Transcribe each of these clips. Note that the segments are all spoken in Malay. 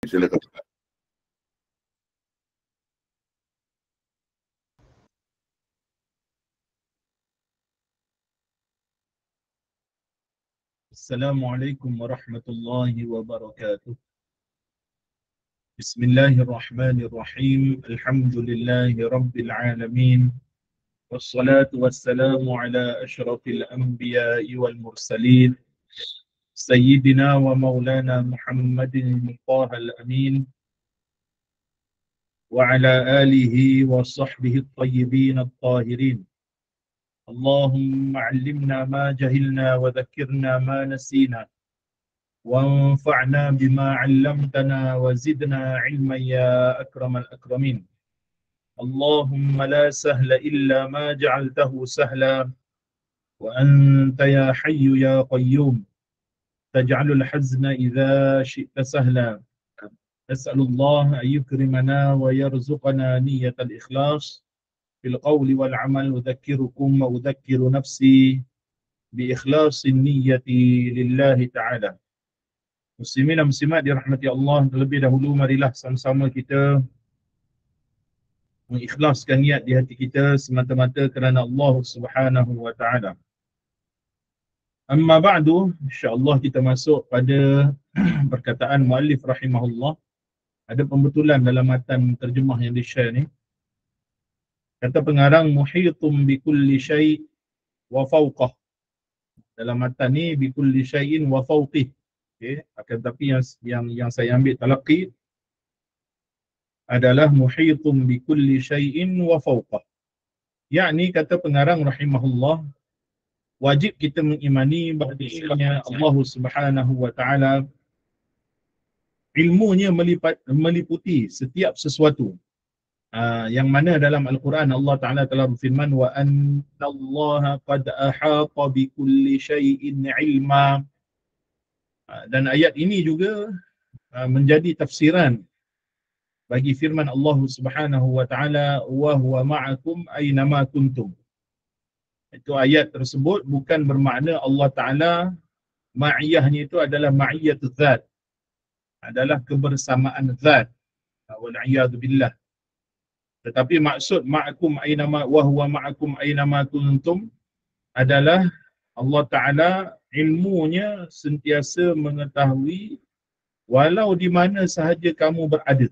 Silakan. Assalamualaikum warahmatullahi wabarakatuh. Bismillahirrahmanirrahim. Alhamdulillahi rabbil alamin. Wassalatu wassalamu ala ashrafil anbiya'i wal mursalin. Sayyidina wa maulana Muhammadin Tahal Amin. Wa ala alihi wa sahbihi at-tayyibin at-tahirin. Allahumma 'allimna ma jahilna wa dhakkirna ma nasina. وانفعنا بما علمتنا وزدنا علما يا أكرم الأكرمين. اللهم لا سهل إلا ما جعلته سهلا وأنت يا حي يا قيوم تجعل الحزن إذا شئت سهلا. أسأل الله أن يكرمنا ويرزقنا نية الإخلاص في القول والعمل. أذكركم وأذكر نفسي بإخلاص النية لله تعالى. Muslimin dan muslimat dirahmati Allah, terlebih dahulu marilah sama-sama kita mengikhlaskan niat di hati kita semata-mata kerana Allah Subhanahu wa taala. Amma ba'du, insya-Allah kita masuk pada perkataan muallif rahimahullah. Ada pembetulan dalam matan terjemah yang di-share ni. Kata pengarang muhitum bi kulli syai' wa fawqah. Dalam matan ni bi kulli syai'in wa fawqih. Okay. Akan tapi yang saya ambil talaqi adalah muhitum bi kulli syai'in wa fawqah. Yakni kata pengarang rahimahullah, wajib kita mengimani bahawasanya Allah Subhanahu wa taala ilmunya meliputi setiap sesuatu. Yang mana dalam Al-Quran Allah Taala telah berfirman wa annallaha qad ahata bi kulli syai'in ilma. Dan ayat ini juga menjadi tafsiran bagi firman Allah Subhanahu wa taala wa huwa ma'akum aina ma kuntum. Itu ayat tersebut bukan bermakna Allah Taala ma'iyahnya itu adalah ma'iyatul zat, adalah kebersamaan zat, wal iyad billah. Tetapi maksud ma'akum aina ma wa huwa ma'akum aina ma kuntum adalah Allah Taala ilmunya sentiasa mengetahui walau di mana sahaja kamu berada.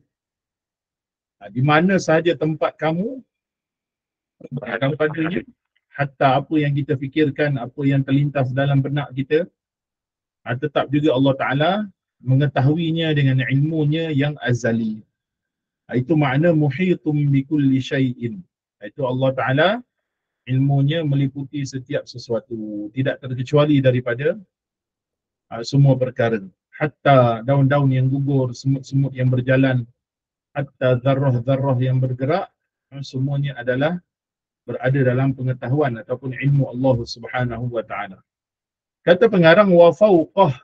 Di mana sahaja tempat kamu berada padanya, hatta apa yang kita fikirkan, apa yang terlintas dalam benak kita, tetap juga Allah Ta'ala mengetahuinya dengan ilmunya yang azali. Itu makna muhitum bikulli syai'in. Itu Allah Ta'ala ilmunya meliputi setiap sesuatu, tidak terkecuali daripada semua perkara. Hatta daun-daun yang gugur, semut-semut yang berjalan, hatta zarrah-zarrah yang bergerak, semuanya adalah berada dalam pengetahuan ataupun ilmu Allah Subhanahu wa taala. Kata pengarang wa fawqah.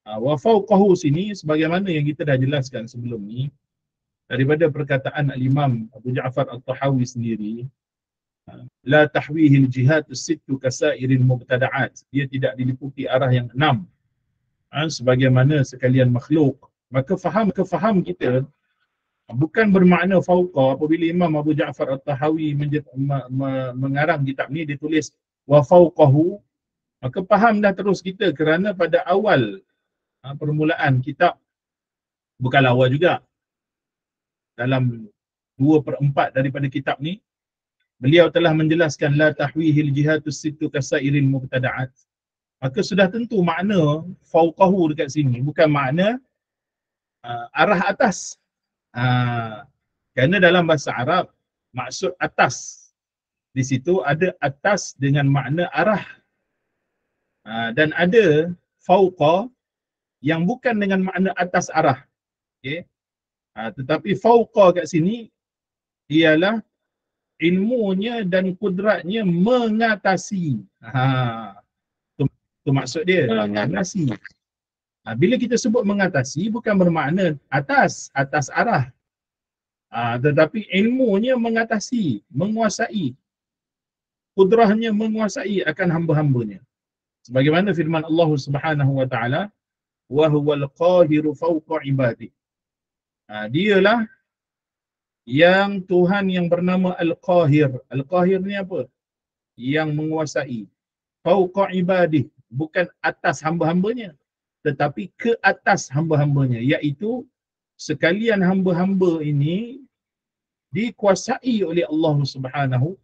Wa fawqahu sini sebagaimana yang kita dah jelaskan sebelum ni daripada perkataan al-Imam Abu Ja'far At-Tahawi sendiri, la tahwihi al-jihad as-sittu kasairil mubtada'at. Dia tidak diliputi arah yang 6 sebagaimana sekalian makhluk. Maka faham kita bukan bermakna fauqa. Apabila Imam Abu Ja'far At-Tahawi mengarang kitab ni, dia tulis wa fauqahu, maka faham dah terus kita kerana pada awal permulaan kitab, bukanlah awal juga, dalam 2/4 daripada kitab ni beliau telah menjelaskan la tahwihil jihatus sittu kasairil mubtada'at. Maka sudah tentu makna fauqahu dekat sini bukan makna arah atas. Kerana dalam bahasa Arab maksud atas di situ ada atas dengan makna arah, dan ada fauqa yang bukan dengan makna atas arah. Okey. Tetapi fauqa kat sini ialah ilmunya dan kudratnya mengatasi. Itu maksud dia, mengatasi. Bila kita sebut mengatasi bukan bermakna atas arah. Tetapi ilmunya mengatasi, menguasai. Kudrahnya menguasai akan hamba-hambanya. Sebagaimana firman Allah Subhanahu wa taala, wa huwal qahiru fawqa ibadi. Dialah yang Tuhan yang bernama Al-Qahir. Al-Qahir ni apa? Yang menguasai. Fauqa ibadih, bukan atas hamba-hambanya, tetapi ke atas hamba-hambanya, iaitu sekalian hamba-hamba ini dikuasai oleh Allah Subhanahu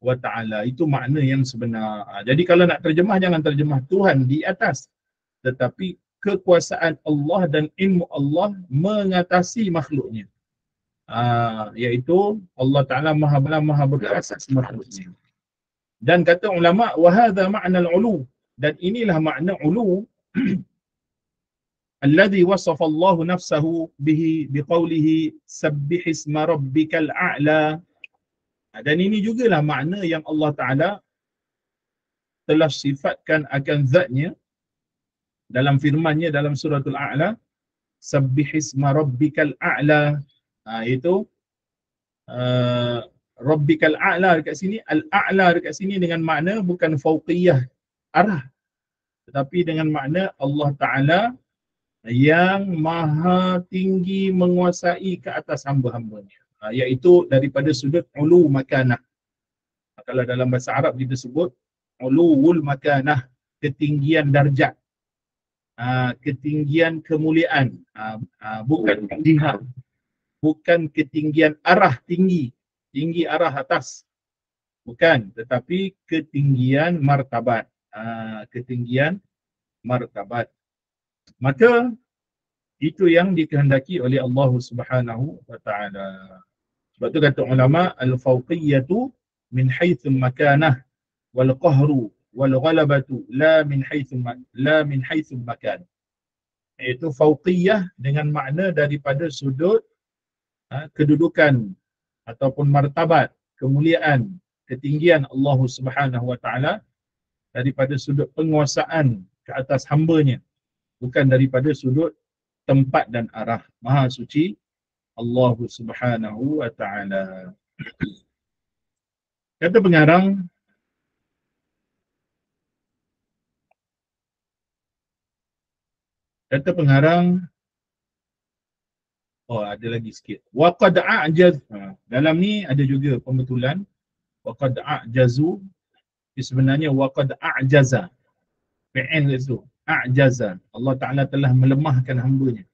wa ta'ala. Itu makna yang sebenar. Jadi kalau nak terjemah, jangan terjemah Tuhan di atas, tetapi kekuasaan Allah dan ilmu Allah mengatasi makhluknya. Iaitu Allah Ta'ala maha benar, maha berkuasa atas makhluknya. Dan kata ulama, wahadha ma'na al-ulu, dan inilah makna ulu alladhi wasafa Allah nafsahu bihi biqaulihi sabbih isma rabbikal a'la. Dan ini jugalah makna yang Allah Ta'ala telah sifatkan akan zatnya dalam firman-Nya dalam suratul A'la, sabbih isma rabbikal a'la. Itu Rabbikal a'la dekat sini, al-a'la dekat sini dengan makna bukan fauqiyah arah, tetapi dengan makna Allah Ta'ala yang maha tinggi menguasai ke atas hamba-hambanya, iaitu daripada sudut ulu makanah. Kalau dalam bahasa Arab kita sebut uluwul makanah, ketinggian darjat, ketinggian kemuliaan, bukan jihad, bukan ketinggian arah tinggi, tinggi arah atas, bukan, tetapi ketinggian martabat, ketinggian martabat. Maka itu yang dikehendaki oleh Allah Subhanahu wa ta'ala. Sebab tu kata ulama, al-fawqiyatu min haitsu makanah wal qahru wal ghalabatu la min haitsu makan. Iaitu fawqiyah dengan makna daripada sudut kedudukan ataupun martabat, kemuliaan, ketinggian Allah Subhanahu wa ta'ala daripada sudut penguasaan ke atas hambanya, bukan daripada sudut tempat dan arah. Maha suci Allah Subhanahu wa ta'ala. Kata pengarang, ada lagi sikit. Wa qad a'jaz. Dalam ni ada juga pembetulan. Wa qad a'jazu. Sebenarnya wa qad a'jaza. Fi'il itu. A'jaza. Allah Ta'ala telah melemahkan hambanya.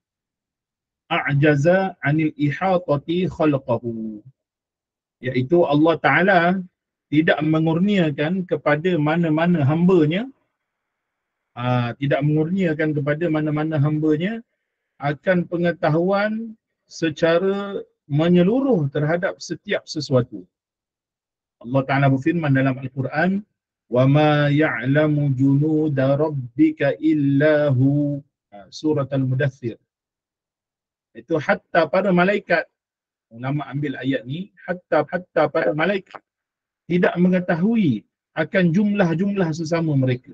A'jaza anil ihatati khalqahu. Iaitu Allah Ta'ala tidak mengurniakan kepada mana-mana hambanya, akan pengetahuan secara menyeluruh terhadap setiap sesuatu. Allah Ta'ala berfirman dalam Al-Quran, وَمَا يَعْلَمُ جُنُودَ رَبِّكَ إِلَّا هُ. Surah Al-Mudaththir. Itu hatta para malaikat, ulama ambil ayat ni, hatta para malaikat tidak mengetahui akan jumlah-jumlah sesama mereka.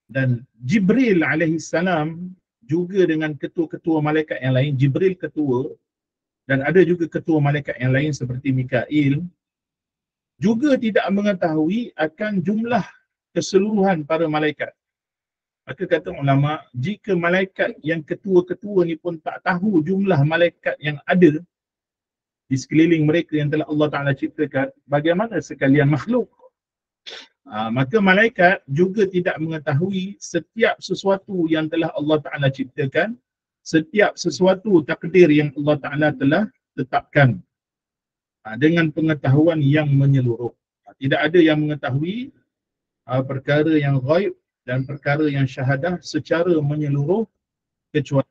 Dan Jibril alaihissalam juga dengan ketua-ketua malaikat yang lain, Jibril ketua, dan ada juga ketua malaikat yang lain seperti Mikail, juga tidak mengetahui akan jumlah keseluruhan para malaikat. Maka kata ulama, jika malaikat yang ketua-ketua ni pun tak tahu jumlah malaikat yang ada di sekeliling mereka yang telah Allah Ta'ala ciptakan, bagaimana sekalian makhluk? Maka malaikat juga tidak mengetahui setiap sesuatu yang telah Allah Ta'ala ciptakan, setiap sesuatu takdir yang Allah Ta'ala telah tetapkan, dengan pengetahuan yang menyeluruh. Tidak ada yang mengetahui perkara yang ghaib dan perkara yang syahadah secara menyeluruh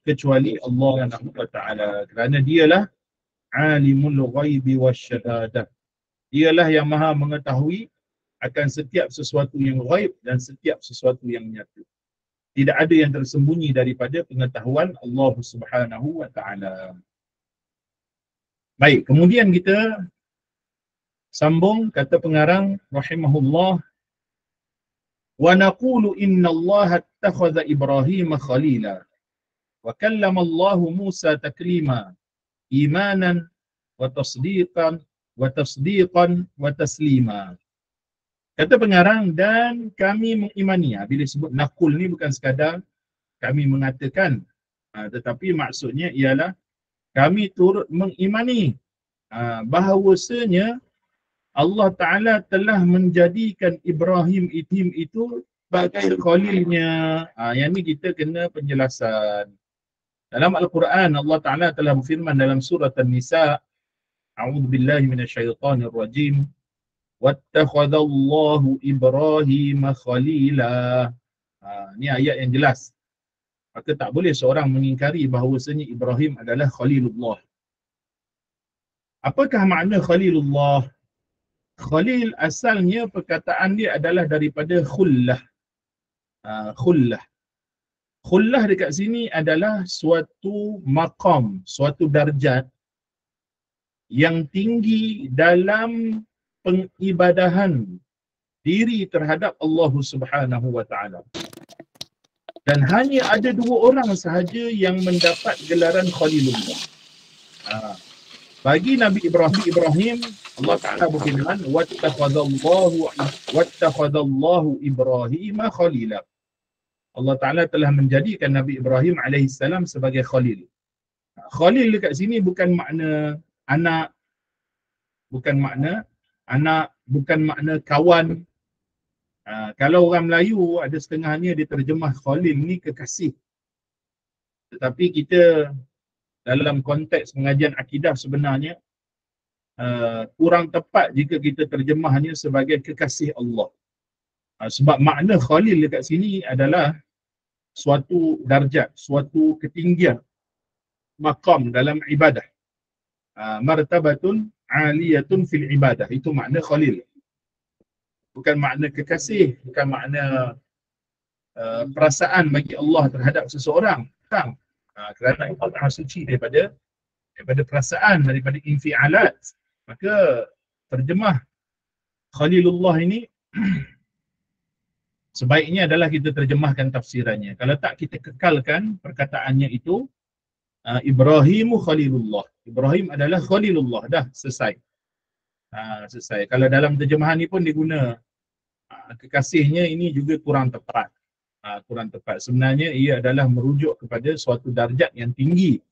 kecuali Allah Ta'ala, kerana dialah alimul ghaibi wasyahadah. Dialah yang maha mengetahui akan setiap sesuatu yang ghaib dan setiap sesuatu yang nyata. Tidak ada yang tersembunyi daripada pengetahuan Allah Subhanahu wa ta'ala. Baik, kemudian kita sambung, kata pengarang rahimahullah, wa naqulu inna Allah attakhadha Ibrahim khalila wa kallama Allah Musa taklima imanan wa tasdiqan wa taslima. Kata pengarang, dan kami mengimani. Bila sebut naqul ni bukan sekadar kami mengatakan, tetapi maksudnya ialah kami turut mengimani bahawasanya Allah Ta'ala telah menjadikan Ibrahim itu sebagai khalilnya. Yang ni kita kena penjelasan. Dalam Al-Quran, Allah Ta'ala telah berfirman dalam surah An-Nisa, A'udhu billahi minasyaitanir rajim, Wattakhadallahu Ibrahim khalila. Ni ayat yang jelas. Maka tak boleh seorang mengingkari bahawasanya Ibrahim adalah Khalilullah. Apakah makna Khalilullah? Khalil asalnya perkataan dia adalah daripada khullah. Khullah. Khullah dekat sini adalah suatu maqam, suatu darjat yang tinggi dalam pengibadahan diri terhadap Allah Subhanahu wa taala. Dan hanya ada dua orang sahaja yang mendapat gelaran Khalilullah. Bagi Nabi Ibrahim, Allah Ta'ala berfirman, Wattakhadallahu Ibrahim khalila. Allah Ta'ala telah menjadikan Nabi Ibrahim alaihissalam sebagai khalil. Khalil dekat sini bukan makna anak, bukan makna kawan. Kalau orang Melayu ada setengahnya dia terjemah khalil ni kekasih. Tetapi kita dalam konteks pengajian akidah sebenarnya kurang tepat jika kita terjemahnya sebagai kekasih Allah. Sebab makna khalil dekat sini adalah suatu darjat, suatu ketinggian maqam dalam ibadah. Martabatun aliyatun fil ibadah. Itu makna khalil. Bukan makna kekasih, bukan makna perasaan bagi Allah terhadap seseorang. Kerana Allah Ta'ala suci daripada perasaan, daripada infialat. Maka terjemah Khalilullah ini sebaiknya adalah kita terjemahkan tafsirannya. Kalau tak, kita kekalkan perkataannya itu Ibrahimu Khalilullah. Ibrahim adalah Khalilullah. Dah selesai. Selesai. Kalau dalam terjemahan ni pun diguna kekasihnya, ini juga kurang tepat. Kurang tepat. Sebenarnya ia adalah merujuk kepada suatu darjat yang tinggi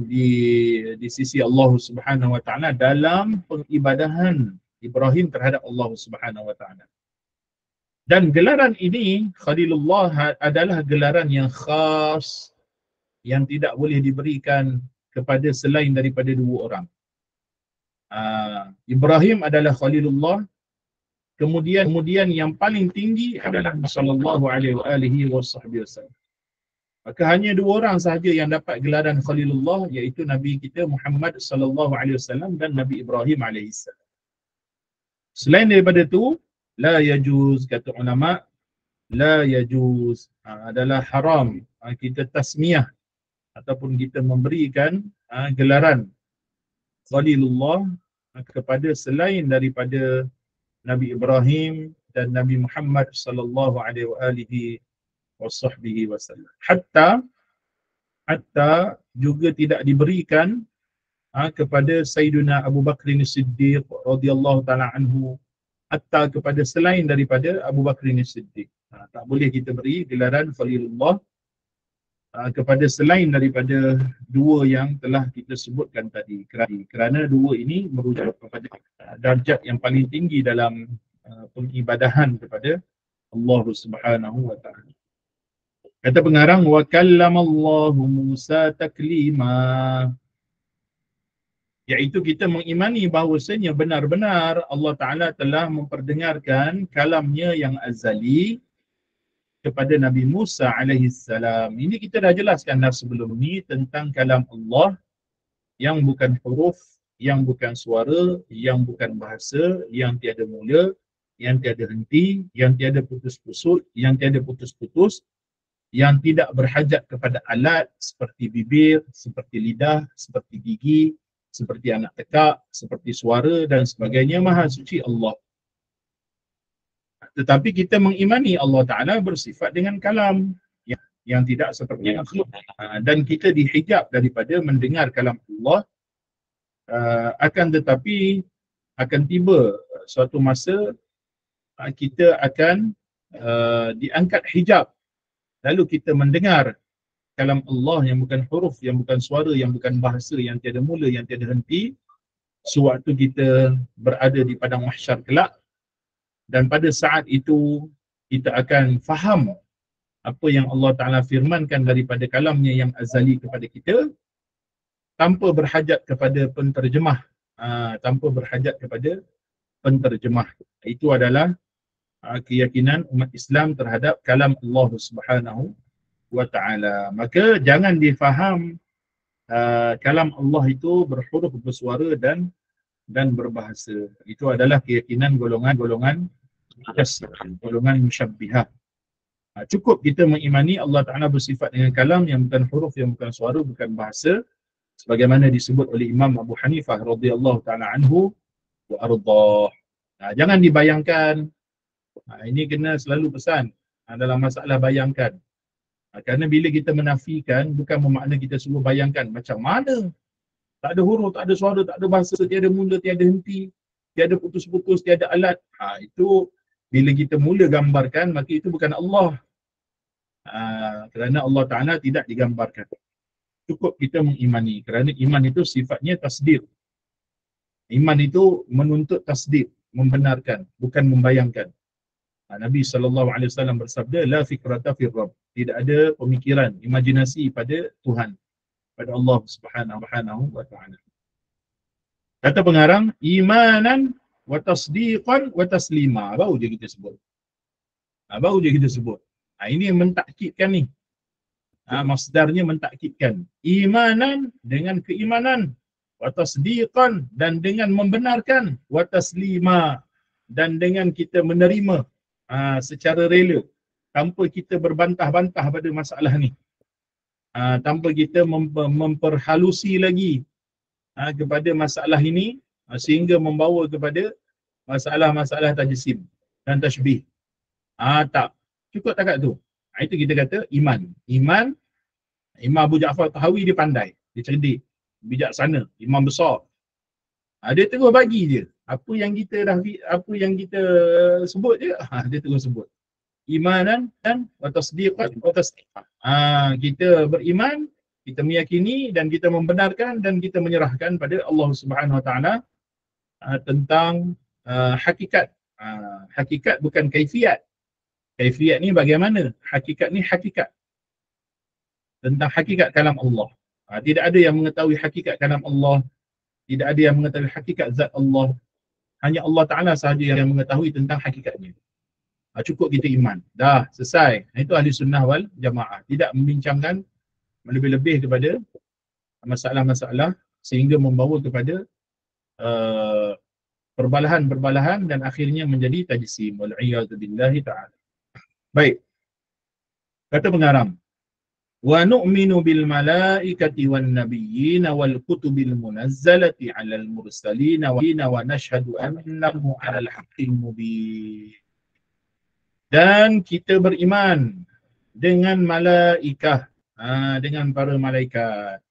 di sisi Allah Subhanahu wa taala dalam pengibadahan Ibrahim terhadap Allah Subhanahu wa taala. Dan gelaran ini Khalilullah adalah gelaran yang khas yang tidak boleh diberikan kepada selain daripada dua orang. Ibrahim adalah Khalilullah. Kemudian yang paling tinggi adalah sallallahu alaihi wasallam. Maka hanya dua orang sahaja yang dapat gelaran Khalilullah, iaitu Nabi kita Muhammad sallallahu alaihi wasallam dan Nabi Ibrahim alaihi salam. Selain daripada itu, la yajuz, kata ulama, la yajuz adalah haram kita tasmiyah ataupun kita memberikan gelaran Khalilullah kepada selain daripada Nabi Ibrahim dan Nabi Muhammad sallallahu alaihi wasallam. Hatta juga tidak diberikan kepada Sayyidina Abu Bakr As-Siddiq radhiyallahu taala anhu, hatta kepada selain daripada Abu Bakr As-Siddiq. Tak boleh kita beri gelaran Khalilullah kepada selain daripada dua yang telah kita sebutkan tadi, kerana dua ini merujuk kepada darjat yang paling tinggi dalam pengibadahan kepada Allah Subhanahu wa taala. Kata pengarang, wa kallamallahu Musa taklima, iaitu kita mengimani bahawasanya benar-benar Allah Ta'ala telah memperdengarkan kalamnya yang azali kepada Nabi Musa alaihissalam. Ini kita dah jelaskan dah sebelum ni tentang kalam Allah yang bukan huruf, yang bukan suara, yang bukan bahasa, yang tiada mula, yang tiada henti, yang tiada putus-putus, yang tidak berhajat kepada alat seperti bibir, seperti lidah, seperti gigi, seperti anak tekak, seperti suara dan sebagainya. Maha suci Allah. Tetapi kita mengimani Allah Ta'ala bersifat dengan kalam yang tidak seperti makhluk. Dan kita dihijab daripada mendengar kalam Allah. Akan tetapi akan tiba suatu masa kita akan diangkat hijab. Lalu kita mendengar kalam Allah yang bukan huruf, yang bukan suara, yang bukan bahasa, yang tiada mula, yang tiada henti, sewaktu kita berada di padang mahsyar kelak. Dan pada saat itu kita akan faham apa yang Allah Ta'ala firmankan daripada kalamnya yang azali kepada kita, tanpa berhajat kepada penterjemah. Tanpa berhajat kepada penterjemah. Itu adalah keyakinan umat Islam terhadap kalam Allah Subhanahu wa Ta'ala. Maka jangan difaham kalam Allah itu berhuruf, bersuara dan berbahasa. Itu adalah keyakinan golongan-golongan golongan musyabbihah. Cukup kita mengimani Allah Ta'ala bersifat dengan kalam yang bukan huruf, yang bukan suara, bukan bahasa, sebagaimana disebut oleh Imam Abu Hanifah radhiyallahu ta'ala anhu wa ardah. Jangan dibayangkan. Ini kena selalu pesan dalam masalah bayangkan. Kerana bila kita menafikan, bukan bermakna kita suruh bayangkan macam mana. Tak ada huruf, tak ada suara, tak ada bahasa, tiada mula, tiada henti, tiada putus-putus, tiada alat. Itu bila kita mula gambarkan, maka itu bukan Allah. Kerana Allah Ta'ala tidak digambarkan. Cukup kita mengimani. Kerana iman itu sifatnya tasdid. Iman itu menuntut tasdid, membenarkan, bukan membayangkan. Nabi SAW bersabda, la fikrata fir Rabb. Tidak ada pemikiran, imajinasi pada Tuhan, pada Allah Subhanahu wa Ta'ala. Kata pengarang, imanan wa tasdiqan wa taslima. Baru je kita sebut. Baru je kita sebut. Ini yang mentakkidkan ni. Masdarnya mentakkidkan. Imanan dengan keimanan, wa tasdiqan dan dengan membenarkan, wa taslima dan dengan kita menerima secara rela, tanpa kita berbantah-bantah pada masalah ni, tanpa kita memperhalusi lagi kepada masalah ini, sehingga membawa kepada masalah-masalah tajsim dan tashbih. Tak, cukup takat tu. Itu kita kata iman. Imam Abu Ja'far Tahawi dia pandai, dia cerdik, bijaksana, imam besar. Dia terus bagi je apa yang kita sebut je, dia terus sebut. Imanan dan wa tasdiqan wa tasdiqan. Kita beriman, kita meyakini dan kita membenarkan dan kita menyerahkan pada Allah Subhanahu wa Ta'ala tentang hakikat. Hakikat bukan kaifiat. Kaifiat ni bagaimana? Hakikat ni hakikat. Tentang hakikat kalam Allah. Tidak ada yang mengetahui hakikat kalam Allah. Tidak ada yang mengetahui hakikat zat Allah. Hanya Allah Ta'ala sahaja yang mengetahui tentang hakikatnya. Cukup kita iman. Dah, selesai. Itu ahli sunnah wal jamaah. Tidak membincangkan lebih-lebih kepada masalah-masalah sehingga membawa kepada perbalahan-perbalahan dan akhirnya menjadi tajsim. Wal'iyadu billahi ta'ala. Baik. Kata pengarang. Wa nu'minu bil malaikati wan nabiyyin wal kutubil munazzalati 'alal mursalin wa nashhadu annahu 'alal haqqil mubin. Dan kita beriman dengan malaikah, dengan para malaikat.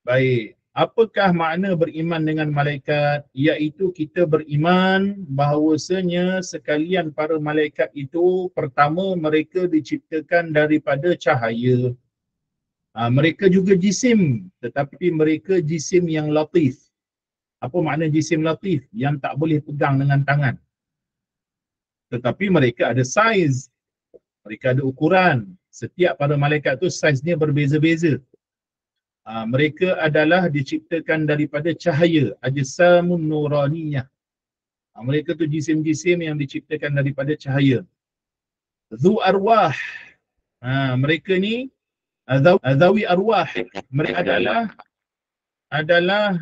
Baik, apakah makna beriman dengan malaikat? Iaitu kita beriman bahawasanya sekalian para malaikat itu, pertama mereka diciptakan daripada cahaya. Mereka juga jisim, tetapi mereka jisim yang latif. Apa makna jisim latif? Yang tak boleh pegang dengan tangan. Tetapi mereka ada saiz, mereka ada ukuran. Setiap para malaikat tu saiznya berbeza-beza. Mereka adalah diciptakan daripada cahaya, ajsamun nuraniyah. Mereka tu jisim-jisim yang diciptakan daripada cahaya. Dhu arwah. Mereka ni Zawi arwah. Mereka adalah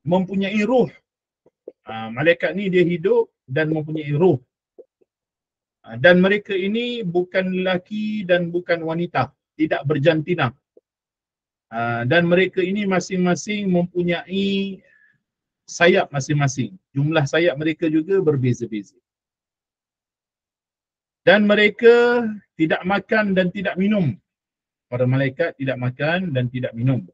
mempunyai ruh. Malaikat ni dia hidup dan mempunyai ruh. Dan mereka ini bukan lelaki dan bukan wanita, tidak berjantina. Dan mereka ini masing-masing mempunyai sayap masing-masing. Jumlah sayap mereka juga berbeza-beza. Dan mereka tidak makan dan tidak minum. Para malaikat tidak makan dan tidak minum.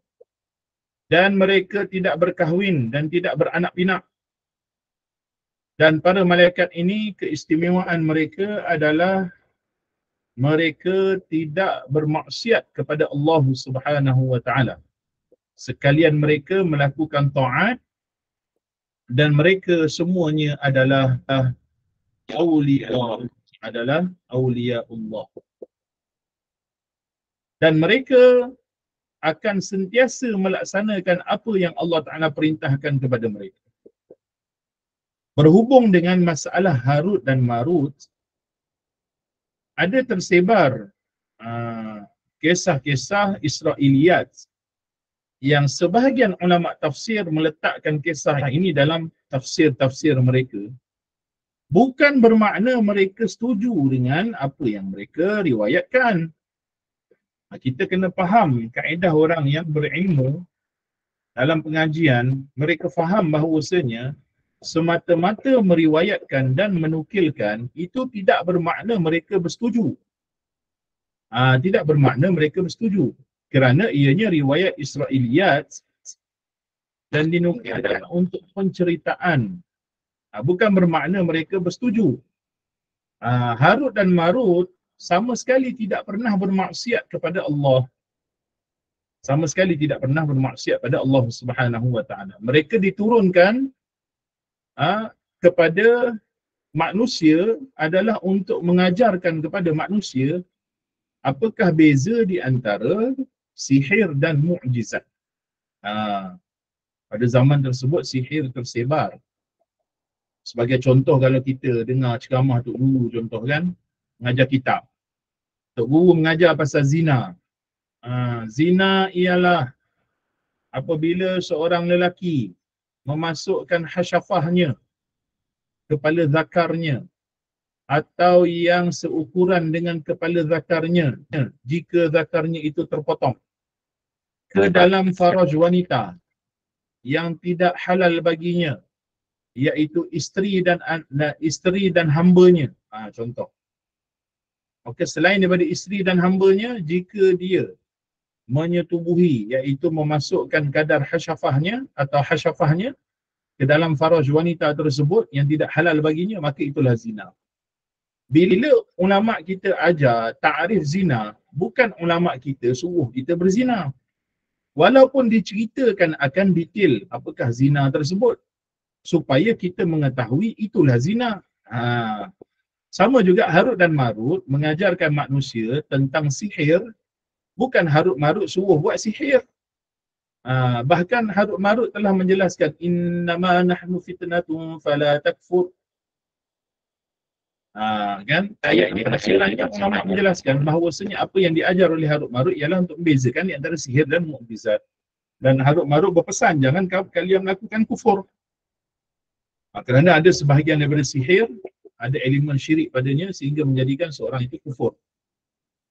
Dan mereka tidak berkahwin dan tidak beranak pinak. Dan para malaikat ini keistimewaan mereka adalah mereka tidak bermaksiat kepada Allah Subhanahu wa taala. Sekalian mereka melakukan taat dan mereka semuanya adalah aulia Allah. Dan mereka akan sentiasa melaksanakan apa yang Allah Ta'ala perintahkan kepada mereka. Berhubung dengan masalah Harut dan Marut, ada tersebar kisah-kisah Israiliyat yang sebahagian ulama tafsir meletakkan kisah ini dalam tafsir-tafsir mereka. Bukan bermakna mereka setuju dengan apa yang mereka riwayatkan. Kita kena faham kaedah orang yang berilmu dalam pengajian, mereka faham bahawasanya semata-mata meriwayatkan dan menukilkan itu tidak bermakna mereka bersetuju. Tidak bermakna mereka bersetuju. Kerana ianya riwayat Israiliyat dan dinukilkan untuk penceritaan. Bukan bermakna mereka bersetuju. Harut dan Marut sama sekali tidak pernah bermaksiat kepada Allah. Sama sekali tidak pernah bermaksiat pada Allah Subhanahu wa taala. Mereka diturunkan kepada manusia adalah untuk mengajarkan kepada manusia apakah beza di antara sihir dan mukjizat. Pada zaman tersebut sihir tersebar. Sebagai contoh, kalau kita dengar ceramah Tok Guru contoh kan, mengajar kitab. Tok Guru mengajar pasal zina. Zina ialah apabila seorang lelaki memasukkan hasyafahnya, kepala zakarnya, atau yang seukuran dengan kepala zakarnya, jika zakarnya itu terpotong, ke dalam faraj wanita yang tidak halal baginya, iaitu isteri dan hambanya. Contoh. Okey, selain daripada isteri dan hambanya, jika dia menyetubuhi, iaitu memasukkan kadar hasyafahnya atau hasyafahnya ke dalam faraj wanita tersebut yang tidak halal baginya, maka itulah zina. Bila ulama kita ajar ta'rif zina, bukan ulama kita suruh kita berzina. Walaupun diceritakan akan detail apakah zina tersebut, supaya kita mengetahui itulah zina. Sama juga Harut dan Marut mengajarkan manusia tentang sihir, bukan Harut Marut suruh buat sihir. Bahkan Harut Marut telah menjelaskan innama nahnu fitnatun fala takfur. Kan ayat ini penafsirannya ulama menjelaskan bahawasanya apa yang diajar oleh Harut Marut ialah untuk membezakan di antara sihir dan mukjizat. Dan Harut Marut berpesan jangan kalian melakukan kufur. Kerana ada sebahagian daripada sihir ada elemen syirik padanya sehingga menjadikan seorang itu kufur.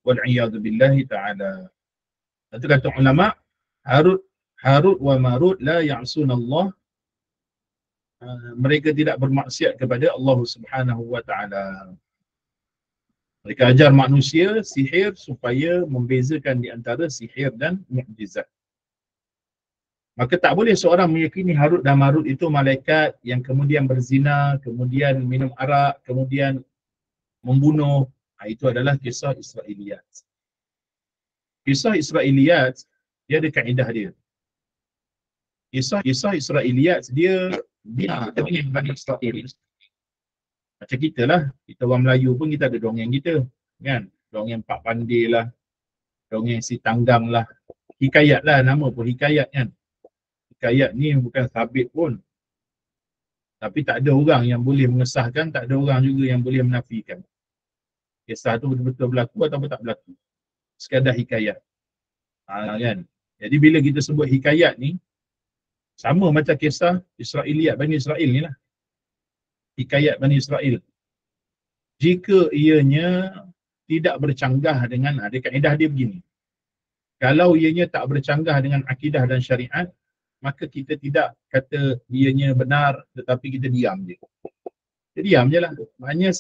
Wal'iyadu billahi ta'ala. Itu kata ulama, Harut wa Marut la ya'sunallah. Mereka tidak bermaksiat kepada Allah Subhanahu wa ta'ala. Mereka ajar manusia sihir supaya membezakan di antara sihir dan mukjizat. Maka tak boleh seorang meyakini Harut dan Marut itu malaikat yang kemudian berzina, kemudian minum arak, kemudian membunuh. Itu adalah kisah Israiliyat. Kisah Israiliyat, dia ada kaedah dia. Kisah Israiliyat, dia dongeng Bani Israel. Macam kita lah, kita orang Melayu pun kita ada dongeng kita. Kan? Dongeng Pak Pandey lah, dongeng Si Tanggang lah. Hikayat lah, nama pun hikayat kan. Hikayat ni bukan sabit pun. Tapi tak ada orang yang boleh mengesahkan, tak ada orang juga yang boleh menafikan. Kisah tu betul-betul berlaku atau tak berlaku. Sekadar hikayat. Kan? Jadi bila kita sebut hikayat ni, sama macam kisah Israiliyat Bani Israel ni lah. Hikayat Bani Israel. Jika ianya tidak bercanggah dengan, ada kaedah dia begini. Kalau ianya tak bercanggah dengan akidah dan syariat, maka kita tidak kata ianya benar, tetapi kita diam je. Kita diam je lah. Maknanya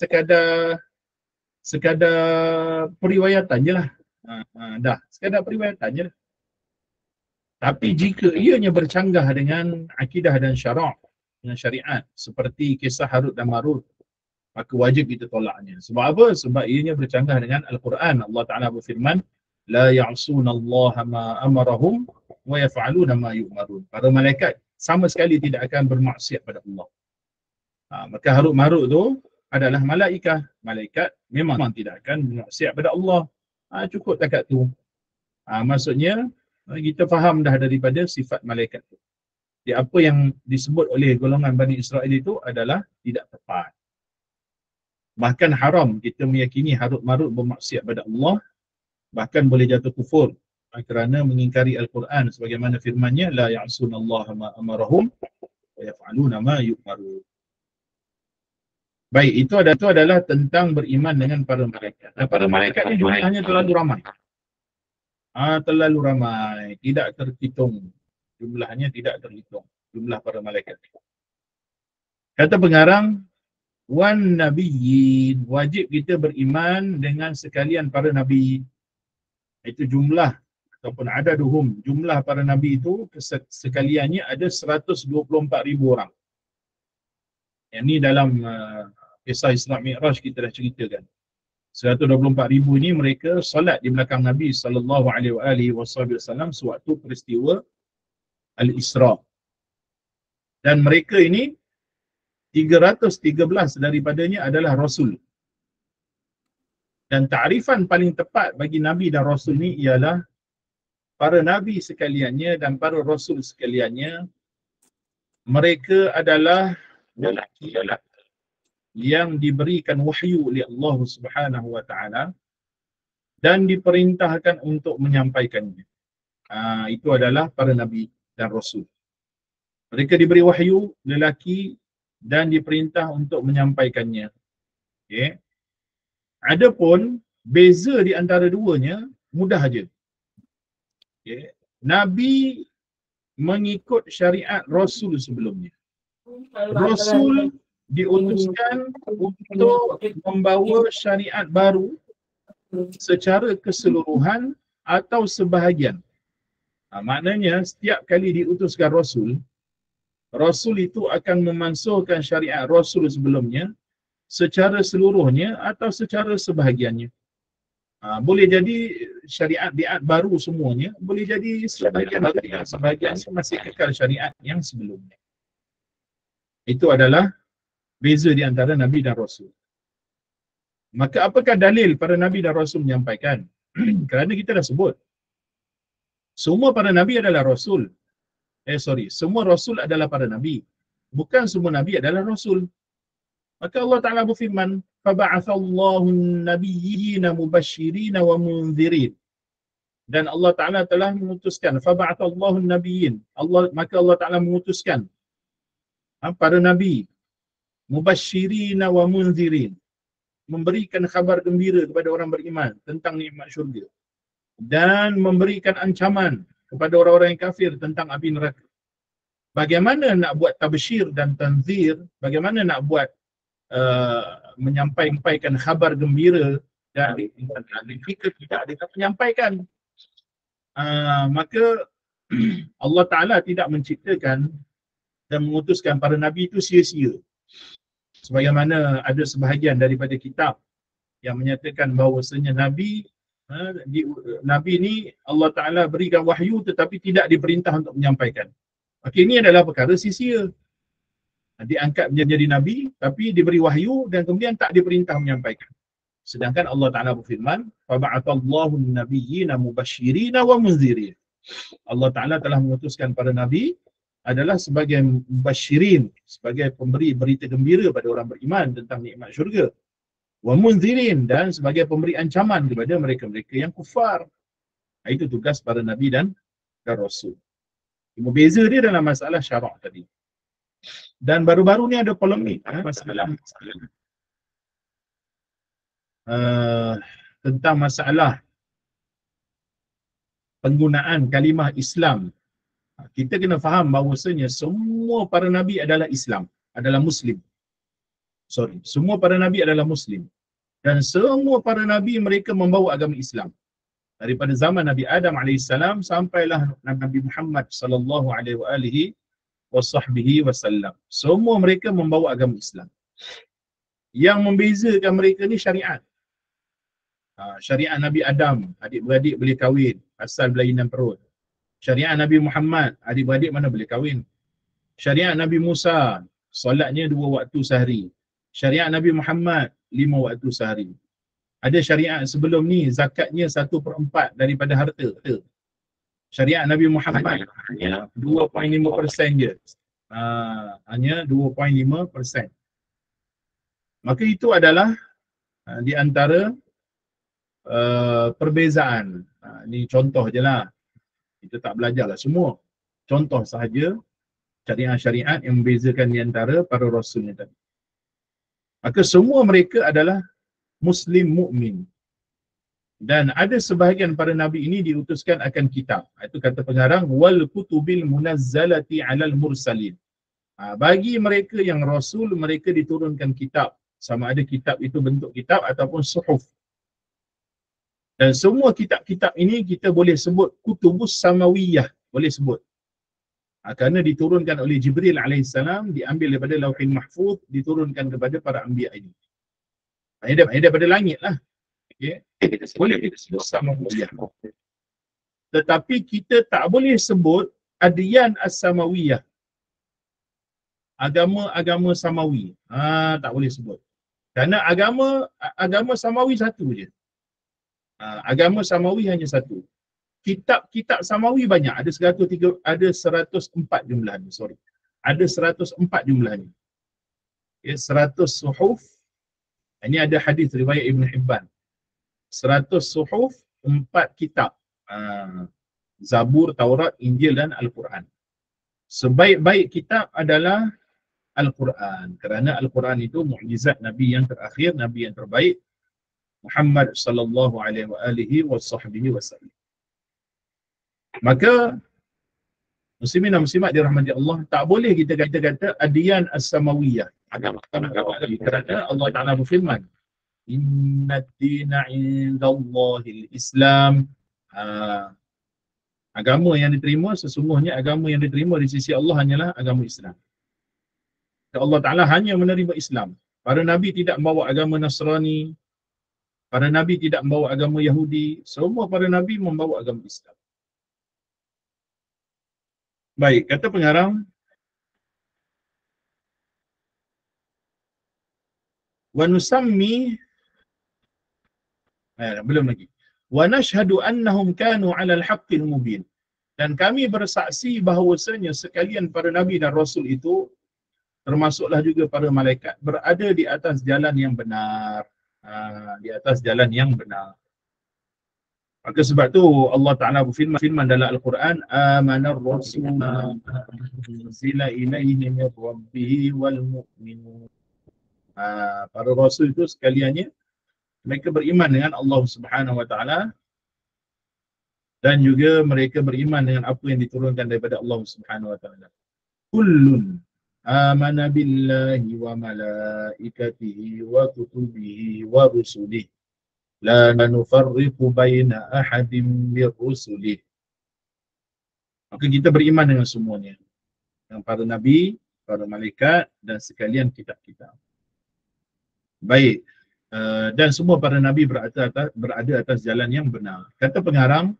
sekadar periwayatan je lah. Dah, sekadar periwayatan je lah. Tapi jika ianya bercanggah dengan akidah dan syarak, dengan syariat, seperti kisah Harut dan Marut, maka wajib kita tolaknya. Sebab apa? Sebab ianya bercanggah dengan Al-Quran. Allah Ta'ala berfirman, la ya'sunallaha ma amarahum wa yaf'aluna ma yu'marun. Para malaikat sama sekali tidak akan bermaksiat pada Allah. Maka harut marut tu adalah malaikat. Malaikat memang tidak akan bermaksiat pada Allah. Cukup takat tu. Maksudnya kita faham dah daripada sifat malaikat tu. Jadi apa yang disebut oleh golongan Bani Israel itu adalah tidak tepat. Bahkan haram kita meyakini harut marut bermaksiat pada Allah, bahkan boleh jatuh kufur kerana mengingkari Al-Quran sebagaimana firman-Nya la ya'sunallaha ma amarahum wa yaf'aluna ma yu'marun. Baik, itu adalah tentang beriman dengan para malaikat. Dan para malaikat ni jumlahnya terlalu ramai. Terlalu ramai, tidak terhitung. Jumlahnya tidak terhitung, jumlah para malaikat. Kata pengarang, wan nabiyyin, wajib kita beriman dengan sekalian para nabi. Itu jumlah ataupun adaduhum, jumlah para nabi itu sekaliannya ada 124,000 orang. Yang ni dalam kisah Isra Mi'raj kita dah ceritakan. 124,000 ini mereka solat di belakang Nabi SAW sewaktu peristiwa Al-Isra. Dan mereka ini 313 daripadanya adalah Rasul. Dan ta'rifan paling tepat bagi Nabi dan Rasul ni ialah para Nabi sekaliannya dan para Rasul sekaliannya, mereka adalah lelaki yang diberikan wahyu oleh Allah Subhanahu Wa Taala dan diperintahkan untuk menyampaikannya. Itu adalah para Nabi dan Rasul. Mereka diberi wahyu, lelaki, dan diperintah untuk menyampaikannya. Okay. Adapun beza di antara duanya mudah aja. Okay. Nabi mengikut syariat Rasul sebelumnya. Rasul diutuskan untuk membawa syariat baru secara keseluruhan atau sebahagian. Maknanya setiap kali diutuskan Rasul, Rasul itu akan memansuhkan syariat Rasul sebelumnya secara seluruhnya atau secara sebahagiannya. Boleh jadi syariat biat baru semuanya, boleh jadi sebahagian masih kekal syariat yang sebelumnya. Itu adalah beza di antara Nabi dan Rasul. Maka apakah dalil para Nabi dan Rasul menyampaikan? Kerana kita dah sebut, semua para Nabi adalah Rasul. Semua Rasul adalah para Nabi. Bukan semua Nabi adalah Rasul. Maka Allah Ta'ala berfirman, فَبَعَثَ اللَّهُ النَّبِيِّينَ مُبَشِّرِينَ وَمُنذِرِينَ. Dan Allah Ta'ala telah mengutuskan, فَبَعَثَ اللَّهُ النَّبِيِّينَ. Maka Allah Ta'ala mengutuskan para Nabi, mubashirina wa munzirin, memberikan khabar gembira kepada orang beriman tentang nikmat syurga dan memberikan ancaman kepada orang-orang yang kafir tentang api neraka. Bagaimana nak buat tabsyir dan tanzir, bagaimana nak buat menyampaikan khabar gembira dan jika tidak dengan menyampaikan, maka Allah Ta'ala tidak menciptakan dan mengutuskan para Nabi itu sia-sia. Sebagaimana ada sebahagian daripada kitab yang menyatakan bahawasanya Nabi ni Allah Ta'ala berikan wahyu tetapi tidak diperintah untuk menyampaikan. Okey, ini adalah perkara sia-sia. Diangkat menjadi Nabi tapi diberi wahyu dan kemudian tak diperintah menyampaikan. Sedangkan Allah Ta'ala berfirman, فَبَعَثَ اللَّهُ النَّبِيِّينَ مُبَشِّرِينَ وَمُنذِرِينَ. Allah Ta'ala telah mengutuskan para Nabi adalah sebagai mubashirin, sebagai pemberi berita gembira pada orang beriman tentang nikmat syurga. Wa munzirin, dan sebagai pemberi ancaman kepada mereka-mereka yang kufar. Itu tugas para Nabi dan Rasul. Cuma beza dia dalam masalah syarak tadi. Dan baru-baru ni ada polemik tentang masalah penggunaan kalimah Islam. Kita kena faham bahawasanya semua para Nabi adalah Islam, adalah Muslim. Semua para Nabi adalah Muslim. Dan semua para Nabi mereka membawa agama Islam. Daripada zaman Nabi Adam AS sampailah Nabi Muhammad SAW. Semua mereka membawa agama Islam. Yang membezakan mereka ni syariat. Syariat Nabi Adam, adik-beradik boleh kahwin asal berlainan perut. Syariat Nabi Muhammad, adik-beradik mana boleh kahwin. Syariat Nabi Musa, solatnya 2 waktu sehari. Syariat Nabi Muhammad, 5 waktu sehari. Ada syariat sebelum ni, zakatnya 1/4 daripada harta. Syariat Nabi Muhammad hanya 2.5% je. Hanya 2.5%. Maka itu adalah di antara perbezaan. Ini contoh je lah. Kita tak belajar lah semua. Contoh sahaja syariat-syariat yang membezakan di antara para rasulnya tadi. Maka semua mereka adalah Muslim mukmin. Dan ada sebahagian para nabi ini diutuskan akan kitab. Itu kata pengarang, wal kutubil munazzalati alal mursalin. Bagi mereka yang rasul, mereka diturunkan kitab. Sama ada kitab itu bentuk kitab ataupun suhuf. Dan semua kitab-kitab ini kita boleh sebut kutubus samawiyah. Boleh sebut. Kerana diturunkan oleh Jibril AS, diambil daripada Lauhil Mahfuz, diturunkan kepada para anbiya ini. Ini daripada langit lah. Okay. Boleh kita sebut samawiyah. Tetapi kita tak boleh sebut adyan as-samawiyah. Agama-agama samawi. Tak boleh sebut. Kerana agama samawi satu je. Agama samawi hanya satu. Kitab-kitab samawi banyak. Ada 104 jumlahnya. Ada 104 jumlahnya. 100 suhuf. Ini ada hadis riwayat Ibn Hibban. 100 suhuf, 4 kitab. Zabur, Taurat, Injil dan Al-Quran. Sebaik-baik kitab adalah Al-Quran. Kerana Al-Quran itu mukjizat Nabi yang terakhir, Nabi yang terbaik, Muhammad sallallahu alaihi wasallam. Maka muslimin dan muslimat dirahmati Allah, tak boleh kita kata adyan as-samawiyah. Agama kerana Allah Taala berfirman, Inna ad-dina 'indallahil Islam. Agama yang diterima, sesungguhnya agama yang diterima di sisi Allah hanyalah agama Islam. Allah Ta'ala hanya menerima Islam. Para Nabi tidak membawa agama Nasrani, para Nabi tidak membawa agama Yahudi, semua para Nabi membawa agama Islam. Baik, kata pengarang, wa nusammi, belum lagi. Wa nashhadu annahum kanu 'alal haqqil mubin. Dan kami bersaksi bahawasanya sekalian para nabi dan rasul itu, termasuklah juga para malaikat, berada di atas jalan yang benar. Di atas jalan yang benar. Maka sebab tu Allah Ta'ala berfirman dalam Al-Quran, Amanar Rasuluna zila ilaihi min rabbihi wal mu'minun. Para rasul itu sekaliannya, mereka beriman dengan Allah Subhanahu Wa Ta'ala dan juga mereka beriman dengan apa yang diturunkan daripada Allah Subhanahu Wa Ta'ala. Kullun amana billahi wa malaikatihi wa kutubihi wa rusulihi la nufarriqu baina ahadin min rusulihi. Maka kita beriman dengan semuanya, dengan para nabi, para malaikat dan sekalian kitab-kitab. Baik, dan semua para nabi berada atas jalan yang benar. Kata pengarang,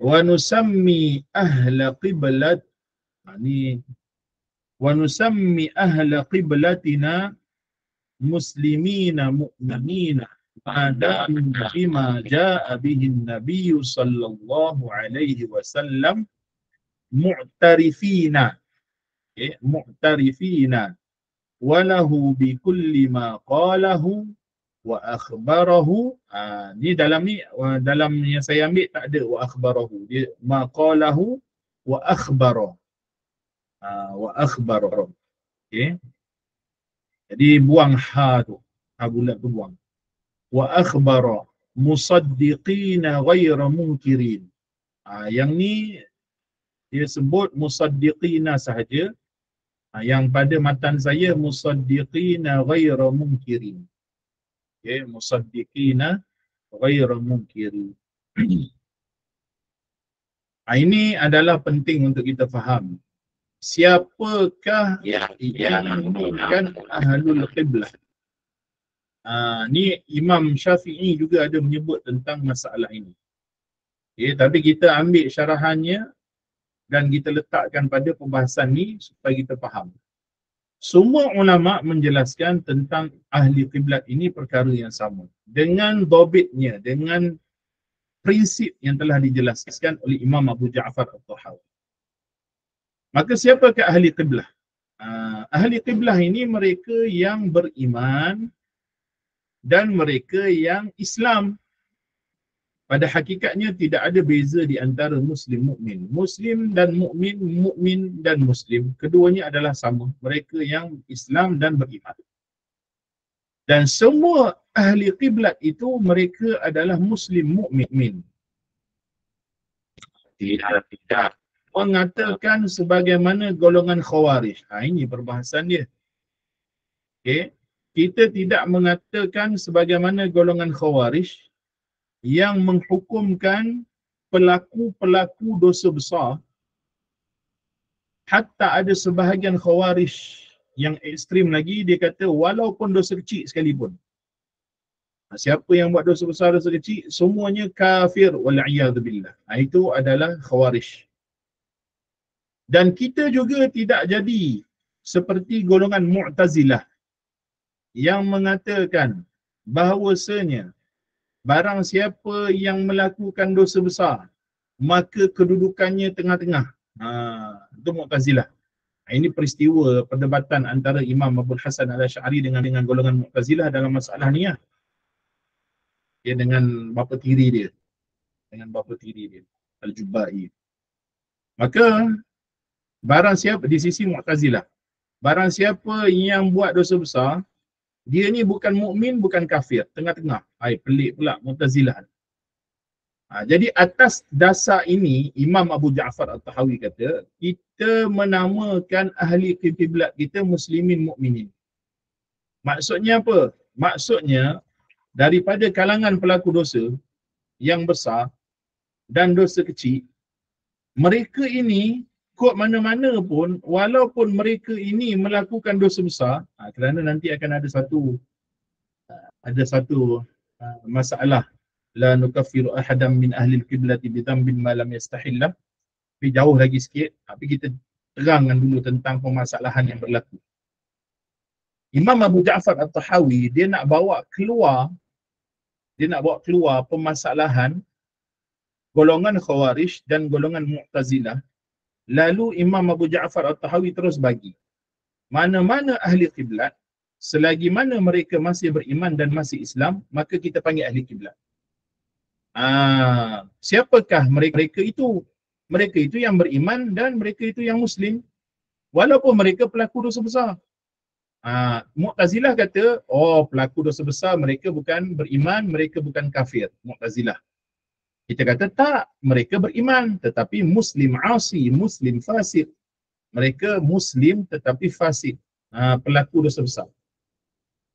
wa nusammi ahla qiblat, ini wa nusammi ahla qiblatina muslimina mu'minina madam bima jaa bihi an-nabiy sallallahu alaihi wasallam mu'tarifina, mu'tarifina walahu bi kulli ma qalahu wa akhbarahu. Ni dalam yang saya ambil tak ada wa akhbarahu, dia ma qalahu wa akhbara, wa akhbara. Okey, jadi buang ha tu, ha bulat tu buang. Wa akhbara musaddiqina ghaira munkirin. Yang ni dia sebut musaddiqina sahaja. Yang pada matan saya musaddiqina ghaira munkirin. Okey, musaddiqina ghaira munkirin. Ini adalah penting untuk kita faham. siapakah yang bukan ahlul qiblah? Ni Imam Syafi'i juga ada menyebut tentang masalah ini. Okay, tapi kita ambil syarahannya dan kita letakkan pada pembahasan ni supaya kita faham. Semua ulama menjelaskan tentang ahli qiblat ini perkara yang sama. Dengan dobitnya, dengan prinsip yang telah dijelaskan oleh Imam Abu Ja'far At-Tahawi. Maka siapakah ahli qiblah? Ahli qiblah ini mereka yang beriman dan mereka yang Islam. Pada hakikatnya tidak ada beza di antara Muslim mukmin. Muslim dan mukmin, mukmin dan Muslim, keduanya adalah sama. Mereka yang Islam dan beriman. Dan semua ahli qiblat itu mereka adalah Muslim mukmin. Tidak mengatakan sebagaimana golongan Khawarij. Ini perbahasan dia. Okay. Kita tidak mengatakan sebagaimana golongan Khawarij yang menghukumkan pelaku-pelaku dosa besar, hatta ada sebahagian Khawarij yang ekstrim lagi, dia kata walaupun dosa kecil sekalipun, siapa yang buat dosa besar, dosa kecil, semuanya kafir wal'iyadzubillah. Itu adalah Khawarij. Dan kita juga tidak jadi seperti golongan Mu'tazilah yang mengatakan bahawasanya barang siapa yang melakukan dosa besar, maka kedudukannya tengah-tengah. Itu Mu'tazilah. Ini peristiwa perdebatan antara Imam Abu Hasan Al-Asy'ari dengan golongan Mu'tazilah dalam masalah ni. Dia dengan bapa tiri dia. Al-Jubai. Maka barang siapa di sisi Mu'tazilah, barang siapa yang buat dosa besar, dia ni bukan mukmin, bukan kafir, tengah-tengah. Pelik pula Mu'tazilah. Jadi atas dasar ini, Imam Abu Ja'far At-Tahawi kata, kita menamakan ahli qiblat kita muslimin mukminin. Maksudnya apa? Maksudnya, daripada kalangan pelaku dosa yang besar dan dosa kecil, mereka ini kod mana-mana pun, walaupun mereka ini melakukan dosa besar, kerana nanti akan ada satu masalah, la nukaffiru ahadam min ahli al-qiblati bi dhanbin ma lam yastahillah. Tapi jauh lagi sikit, tapi kita terangkan dulu tentang permasalahan yang berlaku. Imam Abu Ja'far At-Tahawi dia nak bawa keluar permasalahan golongan Khawarij dan golongan Mu'tazilah. Lalu Imam Abu Ja'far At-Tahawi terus bagi mana-mana ahli qiblat, selagi mana mereka masih beriman dan masih Islam, maka kita panggil ahli qiblat. Siapakah mereka itu? Mereka itu yang beriman dan mereka itu yang Muslim, walaupun mereka pelaku dosa besar. Mu'tazilah kata, pelaku dosa besar mereka bukan beriman, mereka bukan kafir. Mu'tazilah. Kita kata tak, mereka beriman tetapi Muslim asi, Muslim fasik. Mereka Muslim tetapi fasik, pelaku dosa besar.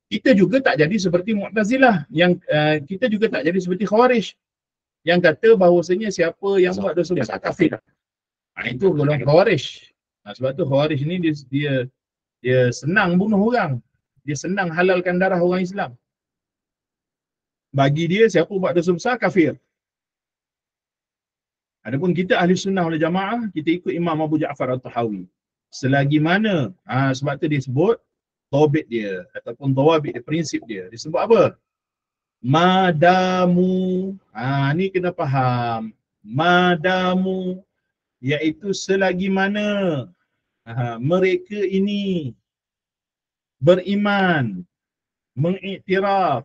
Kita juga tak jadi seperti Mu'tazilah, yang kita juga tak jadi seperti Khawarij yang kata bahawasanya siapa yang buat dosa besar kafir. Itu golongan Khawarij. Sebab tu Khawarij ni dia senang bunuh orang. Dia senang halalkan darah orang Islam. Bagi dia siapa buat dosa besar kafir. Adapun kita ahli sunnah wal jamaah, kita ikut Imam Abu Ja'far At-Tahawi. Selagi mana, sebab tu dia sebut tobit dia ataupun dawabit dia, prinsip dia. Dia sebut apa? Madamu, ni kena faham. Madamu, iaitu selagi mana mereka ini beriman, mengiktiraf,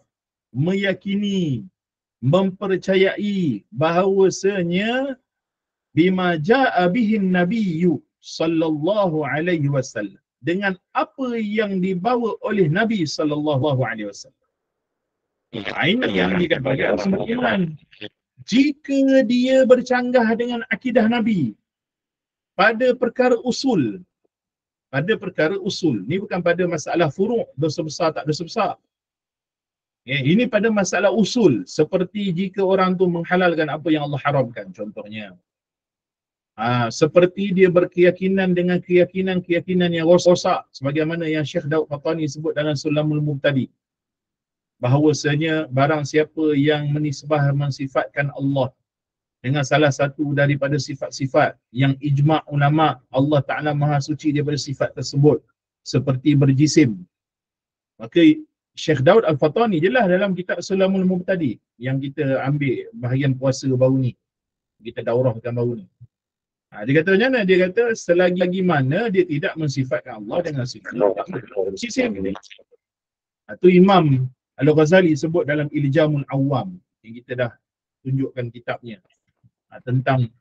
meyakini, mempercayai bahawasanya bima ja'a bihin nabiyyu sallallahu alaihi wasallam, dengan apa yang dibawa oleh Nabi sallallahu alaihi wasallam. Ini yang dikatakan beriman. Jika dia bercanggah dengan akidah Nabi pada perkara usul, ni bukan pada masalah furu', dosa besar tak dosa besar. Ini pada masalah usul, seperti jika orang tu menghalalkan apa yang Allah haramkan, contohnya. Seperti dia berkeyakinan dengan keyakinan yang rosak, sebagaimana yang Syekh Daud Fatani sebut dalam Sulamul Mubtadi, bahawasanya barang siapa yang mensifatkan Allah dengan salah satu daripada sifat-sifat yang ijma' ulama' Allah Ta'ala Maha Suci daripada sifat tersebut, seperti berjisim, maka Syekh Daud Al-Fatani je lah dalam kitab Sulamul Mubtadi yang kita ambil bahagian puasa baru ni, kita daurahkan baru ni. Dia kata macam mana? Dia kata selagi mana dia tidak mensifatkan Allah dengan sifat berjisim. Itu Imam Al-Ghazali sebut dalam Iljamul Awam yang kita dah tunjukkan kitabnya, tentang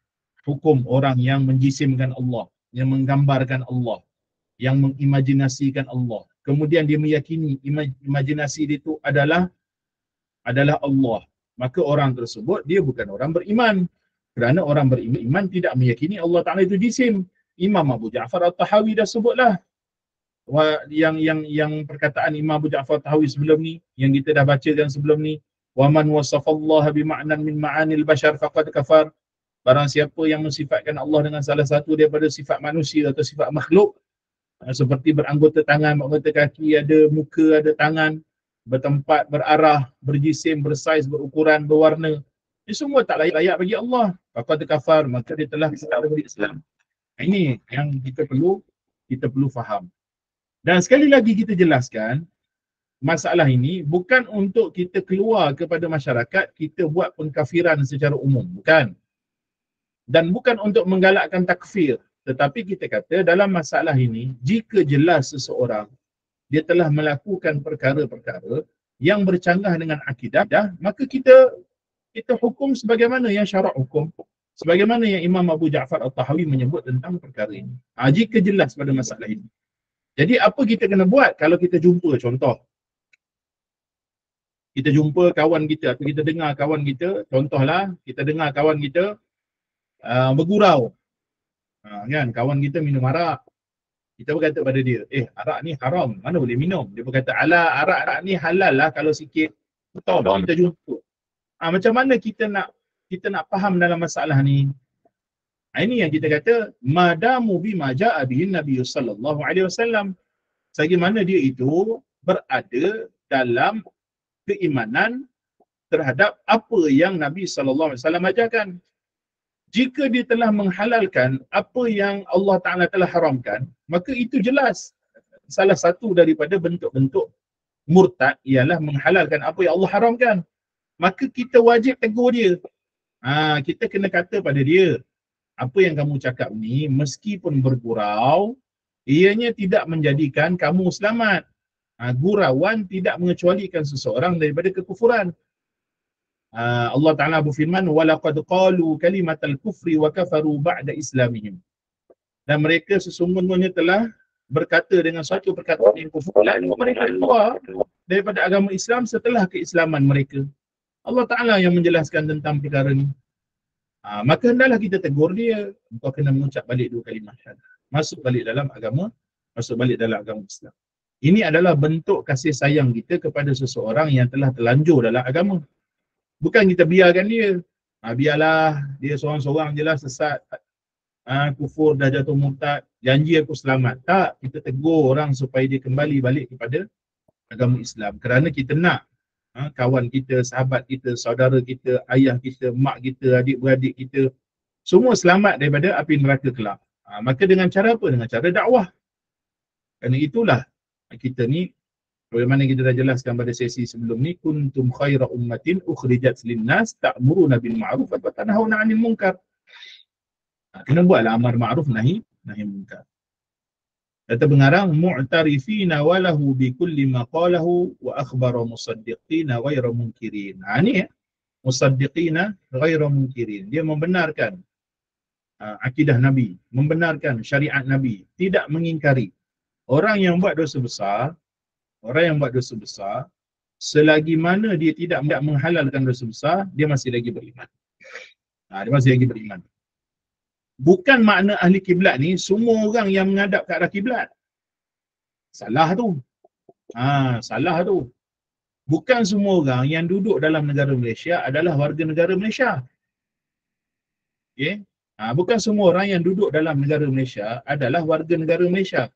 hukum orang yang menjisimkan Allah, yang menggambarkan Allah, yang mengimajinasikan Allah. Kemudian dia meyakini imajinasi dia itu adalah Allah. Maka orang tersebut dia bukan orang beriman. Kerana orang beriman tidak meyakini Allah Ta'ala itu jisim. Imam Abu Ja'far At-Tahawi dah sebutlah. Yang perkataan Imam Abu Ja'far At-Tahawi sebelum ni, yang kita dah bacakan sebelum ni, wa man wasafallaha bima'nan min ma'anil bashar faqad kafar. Barang siapa yang mensifatkan Allah dengan salah satu daripada sifat manusia atau sifat makhluk, seperti beranggota tangan, beranggota kaki, ada muka, ada tangan, bertempat, berarah, berjisim, bersaiz, berukuran, berwarna, ini semua tak layak bagi Allah. Faqad kafar, maka dia telah keluar dari Islam. Ini yang kita perlu faham. Dan sekali lagi kita jelaskan, masalah ini bukan untuk kita keluar kepada masyarakat, kita buat pengkafiran secara umum. Bukan. Dan bukan untuk menggalakkan takfir. Tetapi kita kata dalam masalah ini, jika jelas seseorang dia telah melakukan perkara-perkara yang bercanggah dengan akidah, maka kita hukum sebagaimana yang syarak hukum. Sebagaimana yang Imam Abu Ja'far At-Tahawi menyebut tentang perkara ini. Jika jelas pada masalah ini. Jadi apa kita kena buat kalau kita jumpa, contoh, kita jumpa kawan kita atau kita dengar kawan kita, contohlah kita dengar kawan kita bergurau, kan, kawan kita minum arak, kita berkata pada dia, arak ni haram, mana boleh minum. Dia berkata, alah, arak ni halal lah kalau sikit. Betul, kita jumpa. Macam mana kita nak faham dalam masalah ni? Ini yang kita kata, madamu bima ja'a bihi Nabi sallallahu alaihi wasallam, selagi mana dia itu berada dalam keimanan terhadap apa yang Nabi sallallahu alaihi wasallam ajarkan. Jika dia telah menghalalkan apa yang Allah Ta'ala telah haramkan, maka itu jelas salah satu daripada bentuk-bentuk murtad ialah menghalalkan apa yang Allah haramkan. Maka kita wajib tegur dia. Kita kena kata pada dia, apa yang kamu cakap ni meskipun bergurau, ianya tidak menjadikan kamu selamat. Gurauan tidak mengecualikan seseorang daripada kekufuran. Allah Ta'ala berfirman, وَلَقَدْ قَالُوا كَلِمَةَ الْكُفْرِ وَكَفَرُوا بَعْدَ إِسْلَامِهِمْ. Dan mereka sesungguhnya telah berkata dengan suatu perkataan yang kufur, lalu mereka keluar daripada agama Islam setelah keislaman mereka. Allah Ta'ala yang menjelaskan tentang perkara ni. Maka hendaklah kita tegur dia, kau kena mengucap balik 2 kalimah syahadah, masuk balik dalam agama Islam. Ini adalah bentuk kasih sayang kita kepada seseorang yang telah terlanjur dalam agama. Bukan kita biarkan dia, biarlah dia seorang-seorang je lah sesat, kufur, dah jatuh murtad, janji aku selamat. Tak, kita tegur orang supaya dia kembali balik kepada agama Islam. Kerana kita nak kawan kita, sahabat kita, saudara kita, ayah kita, mak kita, adik-beradik kita, semua selamat daripada api neraka kelak. Maka dengan cara apa? Dengan cara dakwah. Kerana itulah kita ni, bagaimana kita dah jelaskan pada sesi sebelum ni, kuntum khaira ummatin ukhrijat linnas ta'muruna bil ma'ruf wa tanhauna 'anil munkar. Kena buatlah amar ma'ruf nahi munkar. Kata pengarang, mu'tarifina walahu bi kulli ma qalahu wa akhbara musaddiqina ghayra munkirin. Ni musaddiqina ghayra munkirin. Dia membenarkan akidah Nabi, membenarkan syariat Nabi, tidak mengingkari. Orang yang buat dosa besar, selagi mana dia tidak menghalalkan dosa besar, dia masih lagi beriman. Bukan makna ahli kiblat ni semua orang yang menghadap ke arah kiblat. Salah tu. Bukan semua orang yang duduk dalam negara Malaysia adalah warga negara Malaysia. Okey? Bukan semua orang yang duduk dalam negara Malaysia adalah warga negara Malaysia.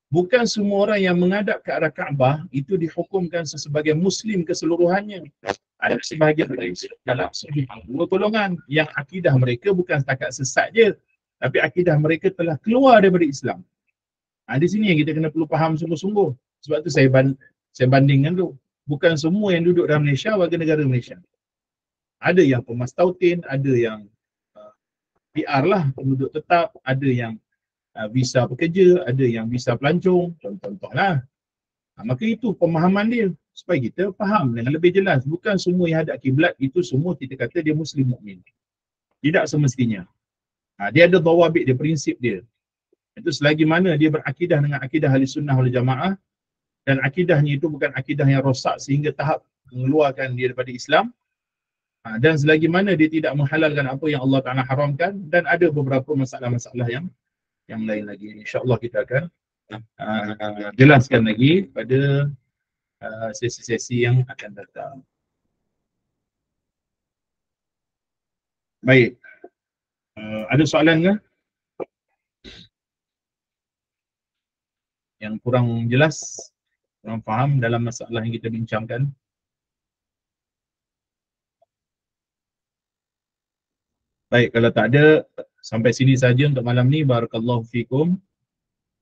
Bukan semua orang yang menghadap ke arah Kaabah itu dihukumkan sebagai Muslim keseluruhannya. Ada sebahagian mereka dalam dua golongan yang akidah mereka bukan setakat sesat je, tapi akidah mereka telah keluar daripada Islam. Di sini yang kita kena perlu faham sungguh-sungguh. Sebab tu saya bandingkan tu. Bukan semua yang duduk dalam Malaysia warga negara Malaysia. Ada yang pemastautin, ada yang PR lah, penduduk tetap, ada yang visa pekerja, ada yang visa pelancong, contoh-contohlah. Maka itu pemahaman dia supaya kita faham dengan lebih jelas. Bukan semua yang hadap kiblat itu semua kita kata dia Muslim mukmin. Tidak semestinya. Dia ada dawabit dia, prinsip dia. Itu selagi mana dia berakidah dengan akidah ahli sunnah wal jamaah dan akidahnya itu bukan akidah yang rosak sehingga tahap mengeluarkan dia daripada Islam, dan selagi mana dia tidak menghalalkan apa yang Allah Ta'ala haramkan, dan ada beberapa masalah-masalah yang lain lagi. InsyaAllah kita akan jelaskan lagi pada sesi-sesi yang akan datang. Baik. Ada soalan ke? Yang kurang jelas, kurang faham dalam masalah yang kita bincangkan? Baik, kalau tak ada, sampai sini saja untuk malam ni. Barakallahu fikum.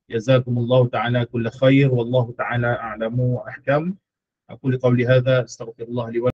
Jazakumullahu ta'ala kulla khair. Wallahu ta'ala a'lamu wa ahkam. Aku liqawli hadha, astaghfirullah li wa